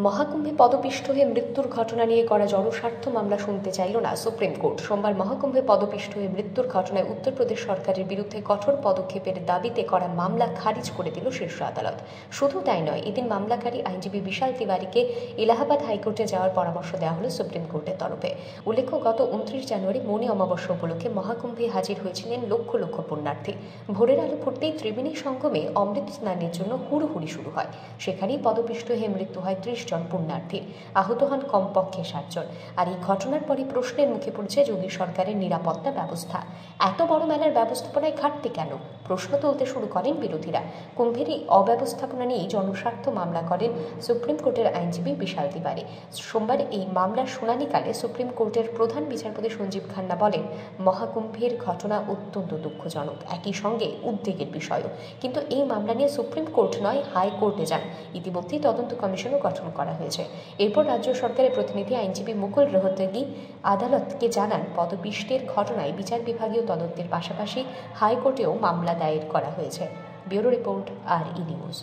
মহাকুম্ভে পদপিষ্ট হয়ে মৃত্যুর ঘটনা নিয়ে করা জনস্বার্থ মামলা শুনতে চাইল না সুপ্রিম কোর্ট। সোমবার মহাকুম্ভে পদপিষ্ট হয়ে মৃত্যুর ঘটনায় উত্তরপ্রদেশ সরকারের বিরুদ্ধে কঠোর পদক্ষেপের দাবিতে করা মামলা খারিজ করে দিল শীর্ষ আদালত। শুধু তাই নয়, এদিন মামলাকারী আইনজীবী বিশাল তিওয়ারিকে এলাহাবাদ হাইকোর্টে যাওয়ার পরামর্শ দেওয়া হল সুপ্রিম কোর্টের তরফে। উল্লেখ্য, গত 29 জানুয়ারি মৌনী অমাবস্যা উপলক্ষে মহাকুম্ভে হাজির হয়েছিলেন লক্ষ লক্ষ পুণ্যার্থী। ভোরের আলো ফুটতেই ত্রিবেণী সঙ্গমে অমৃত স্নানের জন্য হুড়োহুড়ি শুরু হয়। সেখানেই পদপিষ্ট হয়ে মৃত্যু হয় 30 জন পুণ্যার্থী, আহত হন কমপক্ষে 7 জন। আর এই ঘটনার পরই প্রশ্নের মুখে পড়েছে যোগী সরকারের নিরাপত্তা ব্যবস্থা। এত বড় মেলার ব্যবস্থাপনায় ঘাটতি কেন? প্রশ্ন তুলতে শুরু করেন বিরোধীরা। কুম্ভের এই অব্যবস্থাপনা নিয়েই জনস্বার্থ মামলা করেন সুপ্রিম কোর্টের আইনজীবী বিশাল তিওয়ারি। সোমবার এই মামলার শুনানিকালে সুপ্রিম কোর্টের প্রধান বিচারপতি সঞ্জীব খান্না বলেন, মহাকুম্ভের ঘটনা অত্যন্ত দুঃখজনক, একই সঙ্গে উদ্বেগের বিষয়ও। কিন্তু এই মামলা নিয়ে সুপ্রিম কোর্ট নয়, হাইকোর্টে যান। ইতিমধ্যেই তদন্ত কমিশনও গঠন করা হয়েছে। এরপর রাজ্য সরকারের প্রতিনিধি আইনজীবী মুকুল রোহতগি আদালতকে জানান, পদপিষ্টের ঘটনায় বিচার বিভাগীয় তদন্তের পাশাপাশি হাইকোর্টেও মামলা দায়ের করা হয়েছে। Bureau report, RE news.